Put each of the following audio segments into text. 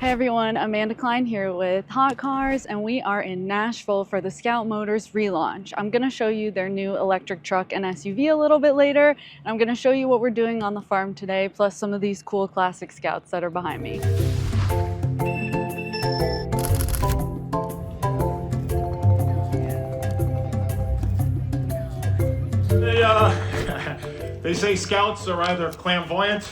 Hey everyone, Amanda Cline here with Hot Cars, and we are in Nashville for the Scout Motors relaunch. I'm going to show you their new electric truck and SUV a little bit later, and I'm going to show you what we're doing on the farm today, plus some of these cool classic Scouts that are behind me. They say Scouts are either clairvoyant,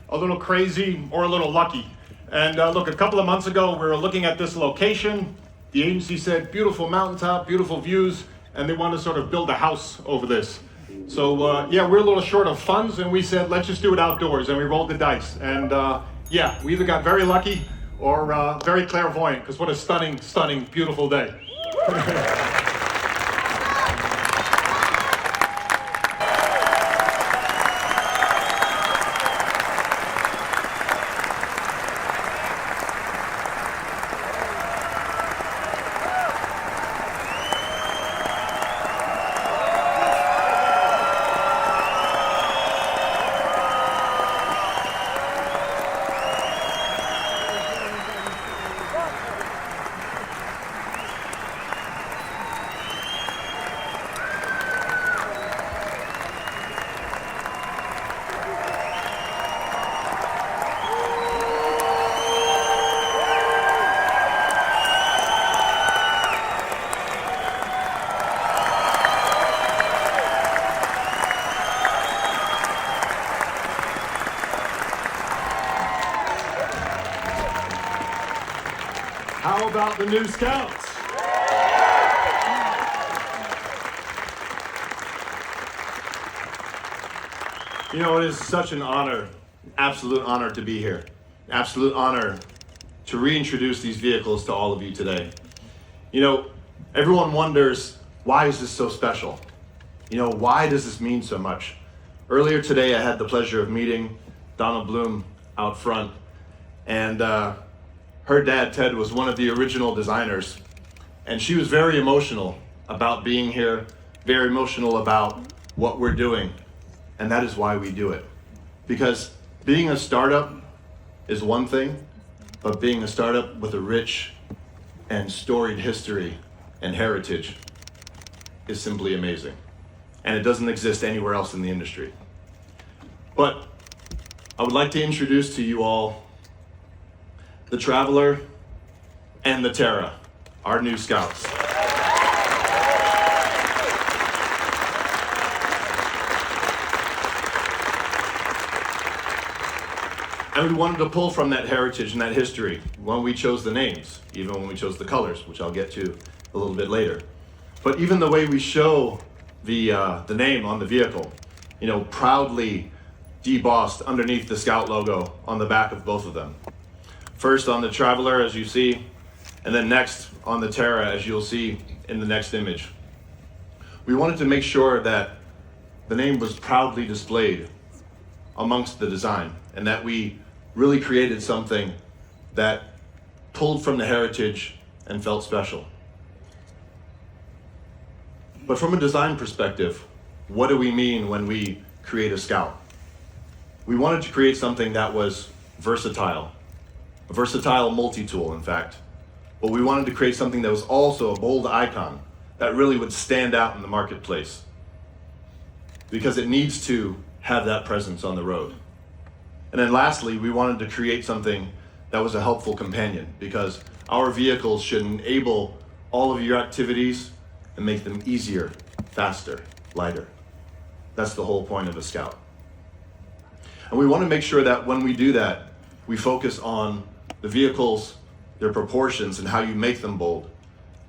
a little crazy, or a little lucky. And look, a couple of months ago, we were looking at this location. The agency said, beautiful mountaintop, beautiful views, and they want to sort of build a house over this. So yeah, we're a little short of funds, and we said, let's just do it outdoors, and we rolled the dice. And yeah, we either got very lucky or very clairvoyant, because what a stunning, stunning, beautiful day. How about the new Scouts? You know, it is such an honor, absolute honor to be here. Absolute honor to reintroduce these vehicles to all of you today. You know, everyone wonders, why is this so special? You know, why does this mean so much? Earlier today, I had the pleasure of meeting Donna Bloom out front, and her dad, Ted, was one of the original designers, and she was very emotional about being here, very emotional about what we're doing, and that is why we do it. Because being a startup is one thing, but being a startup with a rich and storied history and heritage is simply amazing, and it doesn't exist anywhere else in the industry. But I would like to introduce to you all the Traveler and the Terra, our new Scouts. And we wanted to pull from that heritage and that history when we chose the names, even when we chose the colors, which I'll get to a little bit later. But even the way we show the name on the vehicle, you know, proudly debossed underneath the Scout logo on the back of both of them. First on the Traveler, as you see, and then next on the Terra, as you'll see in the next image. We wanted to make sure that the name was proudly displayed amongst the design, and that we really created something that pulled from the heritage and felt special. But from a design perspective, what do we mean when we create a Scout? We wanted to create something that was versatile. A versatile multi-tool, in fact. But we wanted to create something that was also a bold icon that really would stand out in the marketplace, because it needs to have that presence on the road. And then lastly, we wanted to create something that was a helpful companion, because our vehicles should enable all of your activities and make them easier, faster, lighter. That's the whole point of a Scout. And we want to make sure that when we do that, we focus on the vehicles, their proportions, and how you make them bold.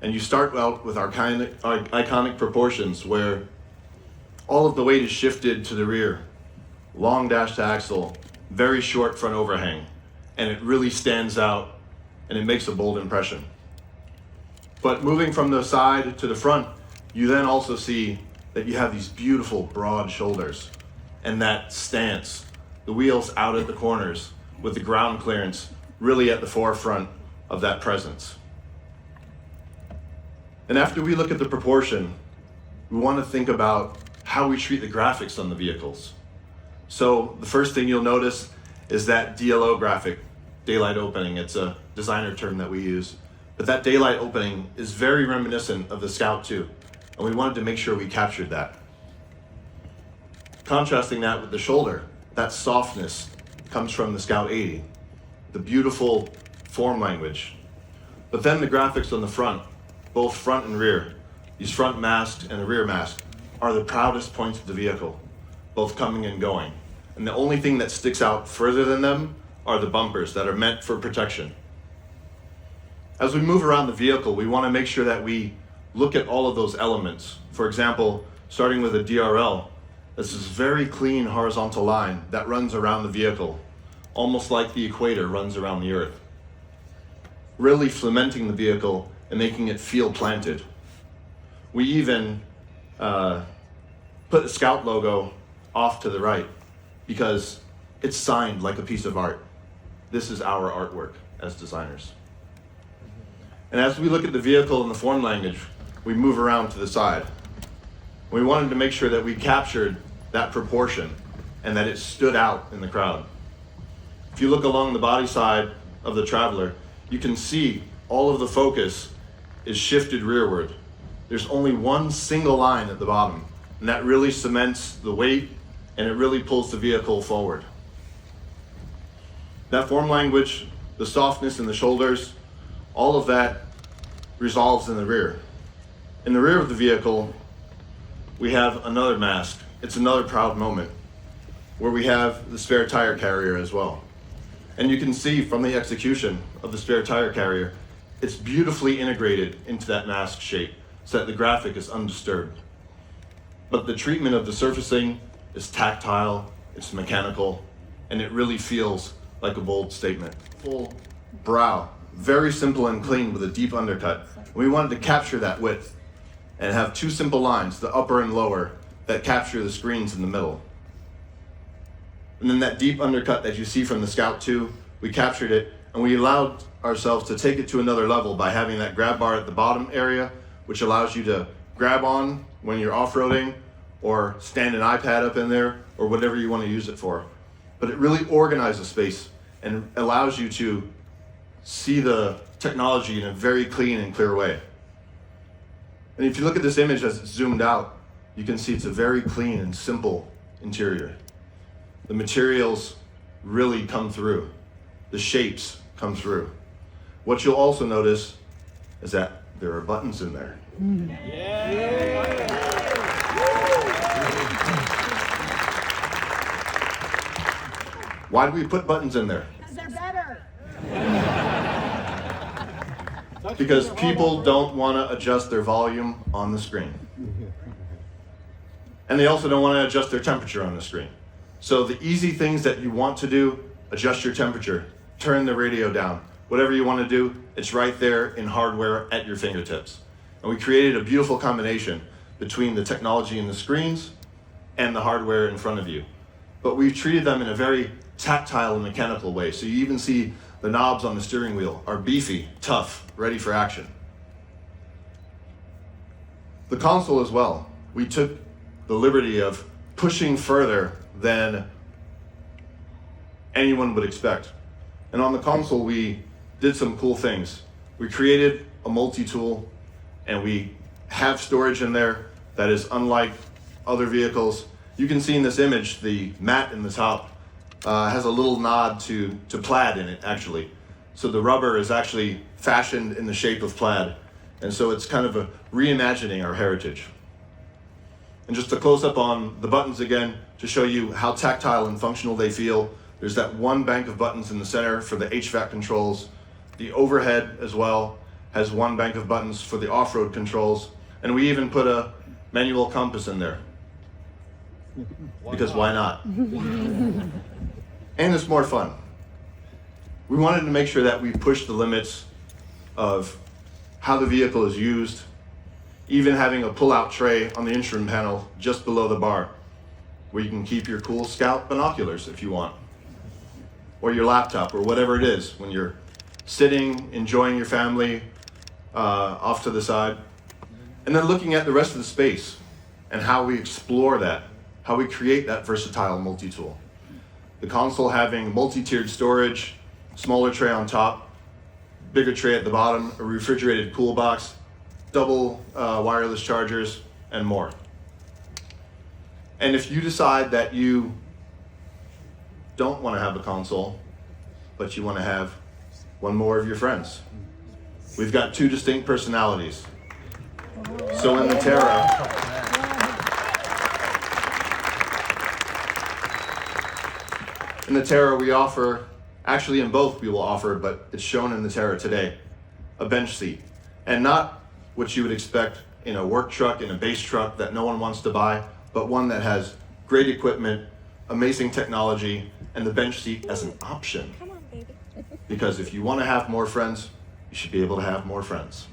And you start out with our iconic proportions, where all of the weight is shifted to the rear, long dash to axle, very short front overhang, and it really stands out and it makes a bold impression. But moving from the side to the front, you then also see that you have these beautiful broad shoulders and that stance, the wheels out at the corners with the ground clearance really at the forefront of that presence. And after we look at the proportion, we want to think about how we treat the graphics on the vehicles. So the first thing you'll notice is that DLO graphic daylight opening. It's a designer term that we use. But that daylight opening is very reminiscent of the Scout 2, and we wanted to make sure we captured that. Contrasting that with the shoulder, that softness comes from the Scout 80, the beautiful form language. But then the graphics on the front, both front and rear, these front mast and the rear mast, are the proudest points of the vehicle, both coming and going. And the only thing that sticks out further than them are the bumpers that are meant for protection. As we move around the vehicle, we want to make sure that we look at all of those elements. For example, starting with a DRL, this is a very clean horizontal line that runs around the vehicle, almost like the equator runs around the Earth, really cementing the vehicle and making it feel planted. We even put the Scout logo off to the right because it's signed like a piece of art. This is our artwork as designers. And as we look at the vehicle and the form language, we move around to the side. We wanted to make sure that we captured that proportion and that it stood out in the crowd. If you look along the body side of the Traveler, you can see all of the focus is shifted rearward. There's only one single line at the bottom, and that really cements the weight and it really pulls the vehicle forward. That form language, the softness in the shoulders, all of that resolves in the rear. In the rear of the vehicle, we have another mask. It's another proud moment where we have the spare tire carrier as well. And you can see from the execution of the spare tire carrier, it's beautifully integrated into that mask shape so that the graphic is undisturbed. But the treatment of the surfacing is tactile, it's mechanical, and it really feels like a bold statement. Full brow, very simple and clean with a deep undercut. We wanted to capture that width and have two simple lines, the upper and lower, that capture the screens in the middle. And then that deep undercut that you see from the Scout 2, we captured it and we allowed ourselves to take it to another level by having that grab bar at the bottom area, which allows you to grab on when you're off-roading or stand an iPad up in there or whatever you want to use it for. But it really organizes space and allows you to see the technology in a very clean and clear way. And if you look at this image as it's zoomed out, you can see it's a very clean and simple interior. The materials really come through. The shapes come through. What you'll also notice is that there are buttons in there. Why do we put buttons in there? Because they're better. Because people don't want to adjust their volume on the screen. And they also don't want to adjust their temperature on the screen. So the easy things that you want to do, adjust your temperature, turn the radio down, whatever you want to do, it's right there in hardware at your fingertips. And we created a beautiful combination between the technology in the screens and the hardware in front of you. But we've treated them in a very tactile and mechanical way. So you even see the knobs on the steering wheel are beefy, tough, ready for action. The console as well, we took the liberty of pushing further than anyone would expect. And on the console, we did some cool things. We created a multi-tool, and we have storage in there that is unlike other vehicles. You can see in this image, the mat in the top has a little nod to plaid in it, actually. So the rubber is actually fashioned in the shape of plaid. And so it's kind of a reimagining our heritage. And just to close up on the buttons again, to show you how tactile and functional they feel. There's that one bank of buttons in the center for the HVAC controls. The overhead as well has one bank of buttons for the off-road controls. And we even put a manual compass in there. Because why not? And it's more fun. We wanted to make sure that we push the limits of how the vehicle is used, even having a pull-out tray on the instrument panel just below the bar, where you can keep your cool Scout binoculars if you want, or your laptop, or whatever it is, when you're sitting, enjoying your family, off to the side. And then looking at the rest of the space and how we explore that, how we create that versatile multi-tool. The console having multi-tiered storage smaller tray on top, bigger tray at the bottom, a refrigerated cool box, double wireless chargers, and more. And if you decide that you don't want to have a console, but you want to have one more of your friends, we've got two distinct personalities. So in the Terra, we offer, actually in both we will offer, but it's shown in the Terra today, a bench seat. And not what you would expect in a work truck, in a base truck that no one wants to buy, but one that has great equipment, amazing technology, and the bench seat as an option. Come on, baby. Because if you want to have more friends, you should be able to have more friends.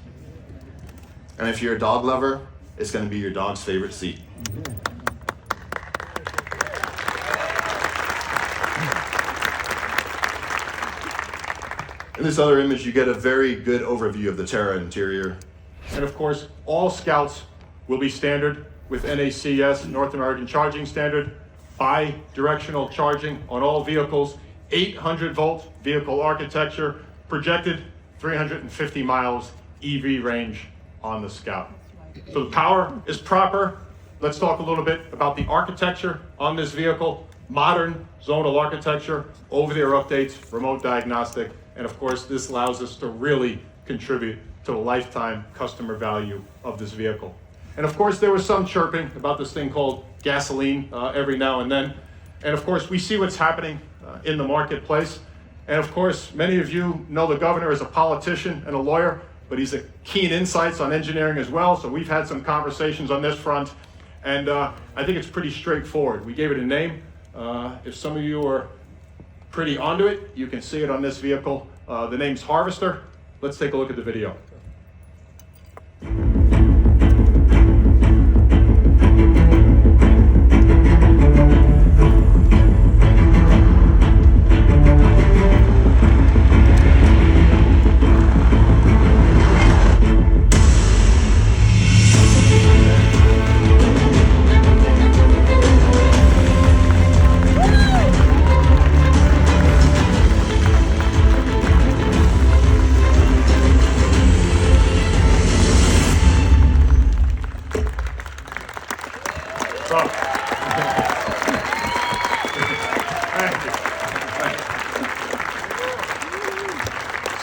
And if you're a dog lover, it's going to be your dog's favorite seat. In this other image, you get a very good overview of the Terra interior. And of course, all Scouts will be standard with NACS, North American Charging Standard, bi-directional charging on all vehicles, 800 volt vehicle architecture, projected 350 miles EV range on the Scout. So the power is proper. Let's talk a little bit about the architecture on this vehicle. Modern zonal architecture, over-the-air updates, remote diagnostic, and of course this allows us to really contribute to the lifetime customer value of this vehicle. And of course there was some chirping about this thing called gasoline every now and then. And of course we see what's happening in the marketplace. And of course many of you know the governor is a politician and a lawyer, but he's a keen insights on engineering as well. So we've had some conversations on this front, and I think it's pretty straightforward. We gave it a name. If some of you are pretty onto it, you can see it on this vehicle. The name's Harvester. Let's take a look at the video.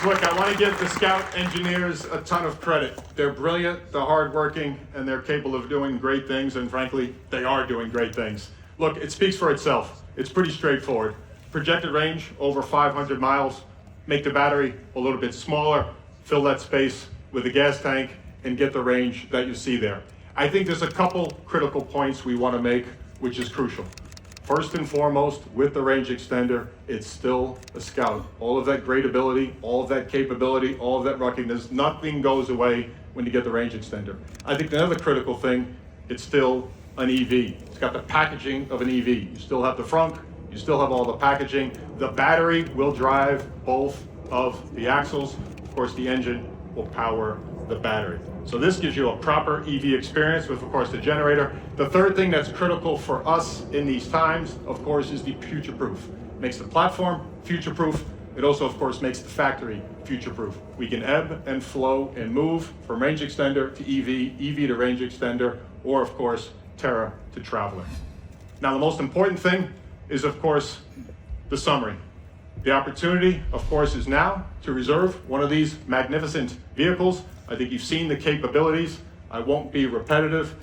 Look, I want to give the Scout engineers a ton of credit. They're brilliant, they're hardworking, and they're capable of doing great things, and frankly, they are doing great things. Look, it speaks for itself. It's pretty straightforward. Projected range, over 500 miles. Make the battery a little bit smaller, fill that space with a gas tank, and get the range that you see there. I think there's a couple critical points we want to make, which is crucial. First and foremost, with the range extender, it's still a Scout. All of that great ability, all of that capability, all of that ruggedness, nothing goes away when you get the range extender. I think another critical thing, it's still an EV. It's got the packaging of an EV. You still have the frunk, you still have all the packaging. The battery will drive both of the axles. Of course, the engine will power the battery. So this gives you a proper EV experience with, of course, the generator. The third thing that's critical for us in these times, of course, is the future-proof. Makes the platform future-proof. It also, of course, makes the factory future-proof. We can ebb and flow and move from range extender to EV, EV to range extender, or, of course, Terra to Traveler. Now, the most important thing is, of course, the summary. The opportunity, of course, is now to reserve one of these magnificent vehicles. I think you've seen the capabilities. I won't be repetitive.